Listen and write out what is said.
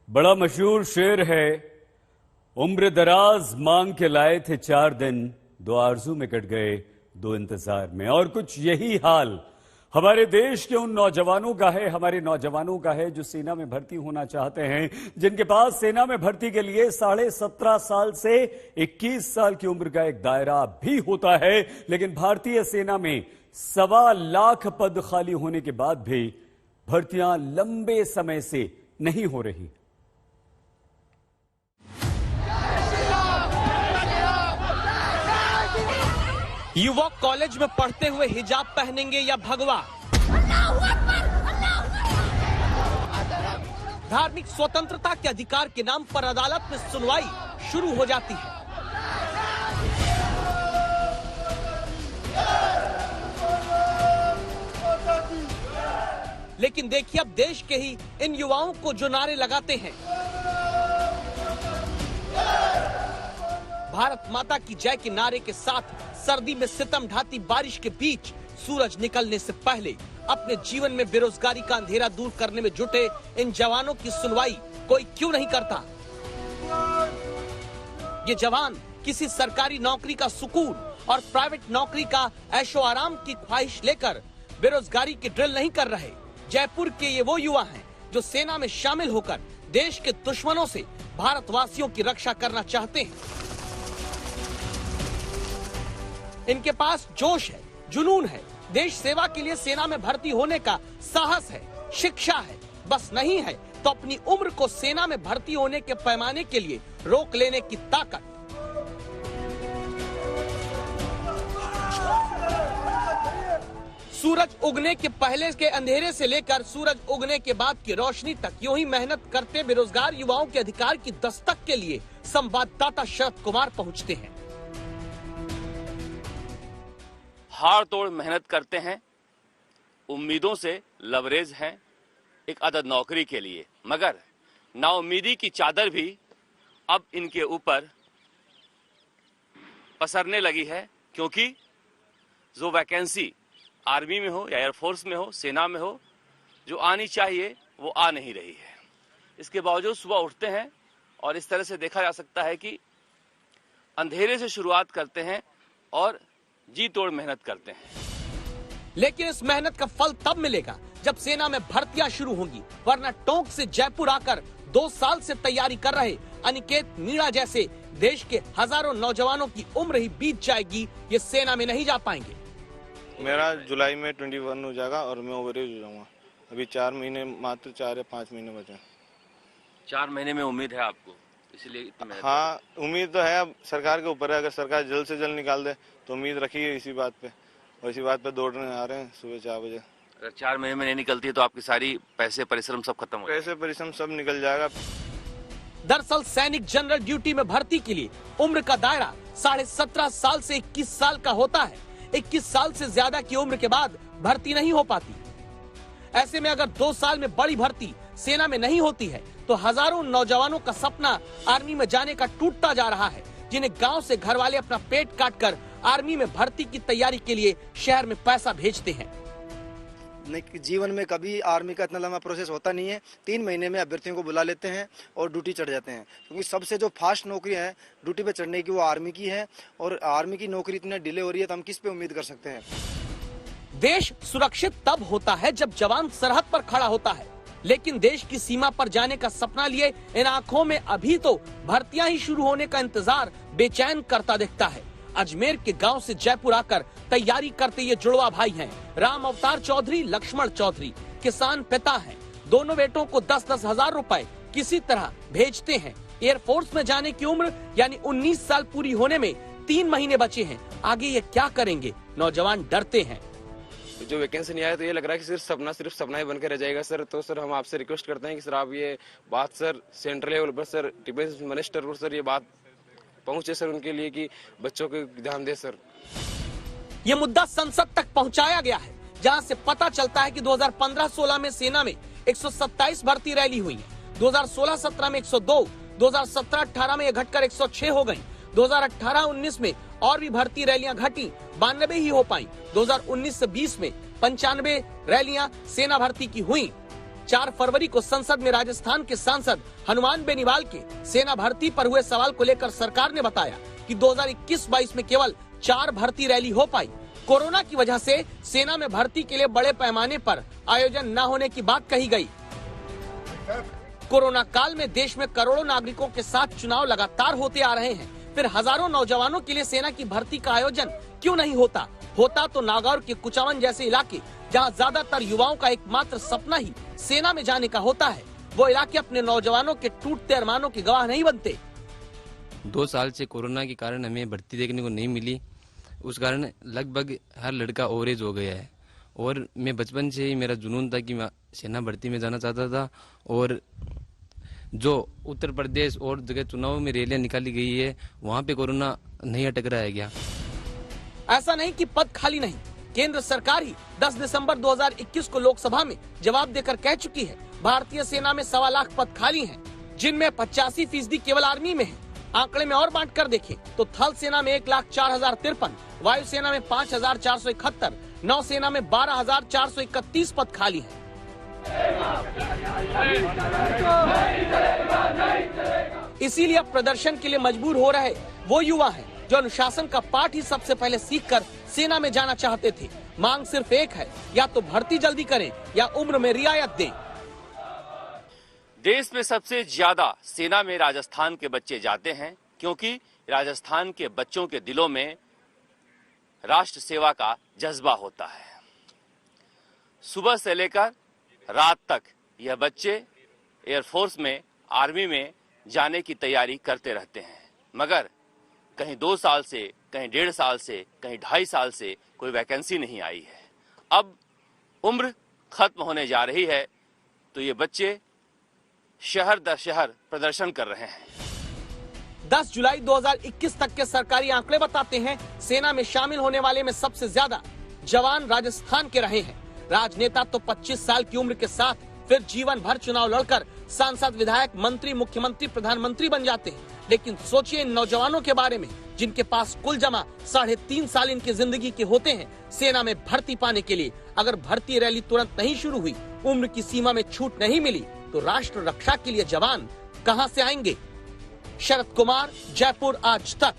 बड़ा मशहूर शेर है, उम्र दराज मांग के लाए थे 4 दिन, 2 आरजू में कट गए 2 इंतजार में। और कुछ यही हाल हमारे देश के उन नौजवानों का है, हमारे नौजवानों का है जो सेना में भर्ती होना चाहते हैं, जिनके पास सेना में भर्ती के लिए 17.5 साल से 21 साल की उम्र का एक दायरा भी होता है। लेकिन भारतीय सेना में 1.25 लाख पद खाली होने के बाद भी भर्तियां लंबे समय से नहीं हो रही। युवक कॉलेज में पढ़ते हुए हिजाब पहनेंगे या भगवा? धार्मिक स्वतंत्रता के अधिकार के नाम पर अदालत में सुनवाई शुरू हो जाती है। लेकिन देखिए अब देश के ही इन युवाओं को जो नारे लगाते हैं, भारत माता की जय के नारे के साथ सर्दी में सितम ढाती बारिश के बीच सूरज निकलने से पहले अपने जीवन में बेरोजगारी का अंधेरा दूर करने में जुटे इन जवानों की सुनवाई कोई क्यों नहीं करता? ये जवान किसी सरकारी नौकरी का सुकून और प्राइवेट नौकरी का ऐशो आराम की ख्वाहिश लेकर बेरोजगारी की ड्रिल नहीं कर रहे। जयपुर के ये वो युवा हैं जो सेना में शामिल होकर देश के दुश्मनों से भारतवासियों की रक्षा करना चाहते हैं। इनके पास जोश है, जुनून है, देश सेवा के लिए सेना में भर्ती होने का साहस है, शिक्षा है, बस नहीं है तो अपनी उम्र को सेना में भर्ती होने के पैमाने के लिए रोक लेने की ताकत। सूरज उगने के पहले के अंधेरे से लेकर सूरज उगने के बाद की रोशनी तक यूं ही मेहनत करते बेरोजगार युवाओं के अधिकार की दस्तक के लिए संवाददाता शरद कुमार पहुंचते हैं। हाड़ तोड़ मेहनत करते हैं, उम्मीदों से लवरेज हैं एक अदद नौकरी के लिए, मगर नाउम्मीदी की चादर भी अब इनके ऊपर पसरने लगी है, क्योंकि जो वैकेंसी आर्मी में हो या एयरफोर्स में हो, सेना में हो, जो आनी चाहिए वो आ नहीं रही है। इसके बावजूद सुबह उठते हैं और इस तरह से देखा जा सकता है कि अंधेरे से शुरुआत करते हैं और जी तोड़ मेहनत करते हैं। लेकिन इस मेहनत का फल तब मिलेगा जब सेना में भर्तियां शुरू होंगी, वरना टोंक से जयपुर आकर 2 साल से तैयारी कर रहे अनिकेत मीणा जैसे देश के हजारों नौजवानों की उम्र ही बीत जाएगी, ये सेना में नहीं जा पाएंगे। मेरा जुलाई में 21 हो जाएगा और मैं ओवरेज हो जाऊंगा। अभी 4 महीने, मात्र 4 या 5 महीने बचे। 4 महीने में उम्मीद है आपको, इसलिए हाँ, उम्मीद तो है, अब सरकार के ऊपर है। अगर सरकार जल्द से जल्द निकाल दे तो उम्मीद रखी है इसी बात पे, और इसी बात पे दौड़ने आ रहे हैं सुबह 4 बजे। अगर 4 महीने में नहीं निकलती है तो आपकी सारी पैसे परिश्रम सब खत्म हो जाएगा। पैसे परिश्रम सब निकल जाएगा। दरअसल सैनिक जनरल ड्यूटी में भर्ती के लिए उम्र का दायरा 17.5 साल से 21 साल का होता है। 21 साल से ज्यादा की उम्र के बाद भर्ती नहीं हो पाती। ऐसे में अगर 2 साल में बड़ी भर्ती सेना में नहीं होती है तो हजारों नौजवानों का सपना आर्मी में जाने का टूटता जा रहा है, जिन्हें गांव से घर वाले अपना पेट काटकर आर्मी में भर्ती की तैयारी के लिए शहर में पैसा भेजते हैं। जीवन में कभी आर्मी का इतना लंबा प्रोसेस होता नहीं है। 3 महीने में अभ्यर्थियों को बुला लेते हैं और ड्यूटी चढ़ जाते हैं, क्योंकि सबसे जो फास्ट नौकरी है ड्यूटी पे चढ़ने की वो आर्मी की है, और आर्मी की नौकरी इतने डिले हो रही है तो हम किस पे उम्मीद कर सकते हैं। देश सुरक्षित तब होता है जब जवान सरहद पर खड़ा होता है, लेकिन देश की सीमा पर जाने का सपना लिए इन आंखों में अभी तो भर्तियां ही शुरू होने का इंतजार बेचैन करता दिखता है। अजमेर के गांव से जयपुर आकर तैयारी करते ये जुड़वा भाई हैं, राम अवतार चौधरी, लक्ष्मण चौधरी। किसान पिता हैं, दोनों बेटों को 10-10 हजार रुपए किसी तरह भेजते हैं। एयरफोर्स में जाने की उम्र यानी 19 साल पूरी होने में 3 महीने बचे हैं। आगे ये क्या करेंगे, नौजवान डरते हैं। जो वैकेंसी नहीं आया तो ये लग रहा है कि सिर्फ सपना ही बनकर रह जाएगा सर। तो सर हम आपसे रिक्वेस्ट करते हैं कि सर आप ये बात सर सेंट्रल लेवल पर सर डिफेंस मिनिस्टर पर सर ये बात पहुंचे सर उनके लिए कि बच्चों को ध्यान दे सर। ये मुद्दा संसद तक पहुंचाया गया है, जहां से पता चलता है कि 2015-16 में सेना में 127 भर्ती रैली हुई है। 2016-17 में 102, 2017-18 में ये घटकर 106 हो गई। 2018-19 में और भी भर्ती रैलियां घटी, 92 ही हो पाई। 2019 से 20 में 95 रैलियां सेना भर्ती की हुई। 4 फरवरी को संसद में राजस्थान के सांसद हनुमान बेनीवाल के सेना भर्ती पर हुए सवाल को लेकर सरकार ने बताया कि 2021-22 में केवल 4 भर्ती रैली हो पाई। कोरोना की वजह से सेना में भर्ती के लिए बड़े पैमाने पर आयोजन न होने की बात कही गई। कोरोना काल में देश में करोड़ों नागरिकों के साथ चुनाव लगातार होते आ रहे हैं, फिर हजारों नौजवानों के लिए सेना की भर्ती का आयोजन क्यों नहीं होता? होता तो नागौर के कुचावन जैसे इलाके जहां ज्यादातर युवाओं का एकमात्र सपना ही सेना में जाने का होता है, वो इलाके अपने नौजवानों के टूटते अरमानों के गवाह नहीं बनते। 2 साल से कोरोना के कारण हमें भर्ती देखने को नहीं मिली, उस कारण लगभग हर लड़का ओवरेज हो गया है। और मैं बचपन से ही मेरा जुनून था कि मैं सेना भर्ती में जाना चाहता था। और जो उत्तर प्रदेश और जगह चुनाव में रैलियां निकाली गई है, वहाँ पे कोरोना नहीं अटक रहा है क्या? ऐसा नहीं कि पद खाली नहीं, केंद्र सरकार ही 10 दिसंबर 2021 को लोकसभा में जवाब देकर कह चुकी है भारतीय सेना में 1.25 लाख पद खाली हैं, जिनमें 85% केवल आर्मी में है। आंकड़े में और बांट कर देखें तो थल सेना में 1,04,053, वायु सेना में 5,471, नौसेना में 12,431 पद खाली हैं। इसीलिए अब प्रदर्शन के लिए मजबूर हो रहे वो युवा हैं जो अनुशासन का पाठ ही सबसे पहले सीखकर सेना में जाना चाहते थे। मांग सिर्फ एक है, या तो भर्ती जल्दी करें या उम्र में रियायत दें। देश में सबसे ज्यादा सेना में राजस्थान के बच्चे जाते हैं, क्योंकि राजस्थान के बच्चों के दिलों में राष्ट्र सेवा का जज्बा होता है। सुबह से लेकर रात तक यह बच्चे एयरफोर्स में, आर्मी में जाने की तैयारी करते रहते हैं, मगर कहीं 2 साल से, कहीं 1.5 साल से, कहीं 2.5 साल से कोई वैकेंसी नहीं आई है। अब उम्र खत्म होने जा रही है तो ये बच्चे शहर दर शहर प्रदर्शन कर रहे हैं। 10 जुलाई 2021 तक के सरकारी आंकड़े बताते हैं सेना में शामिल होने वाले में सबसे ज्यादा जवान राजस्थान के रहे हैं। राजनेता तो 25 साल की उम्र के साथ फिर जीवन भर चुनाव लड़कर सांसद, विधायक, मंत्री, मुख्यमंत्री, प्रधानमंत्री बन जाते हैं। लेकिन सोचिए इन नौजवानों के बारे में जिनके पास कुल जमा 3.5 साल इनकी जिंदगी के होते हैं सेना में भर्ती पाने के लिए। अगर भर्ती रैली तुरंत नहीं शुरू हुई, उम्र की सीमा में छूट नहीं मिली, तो राष्ट्र रक्षा के लिए जवान कहां से आएंगे? शरद कुमार, जयपुर, आज तक।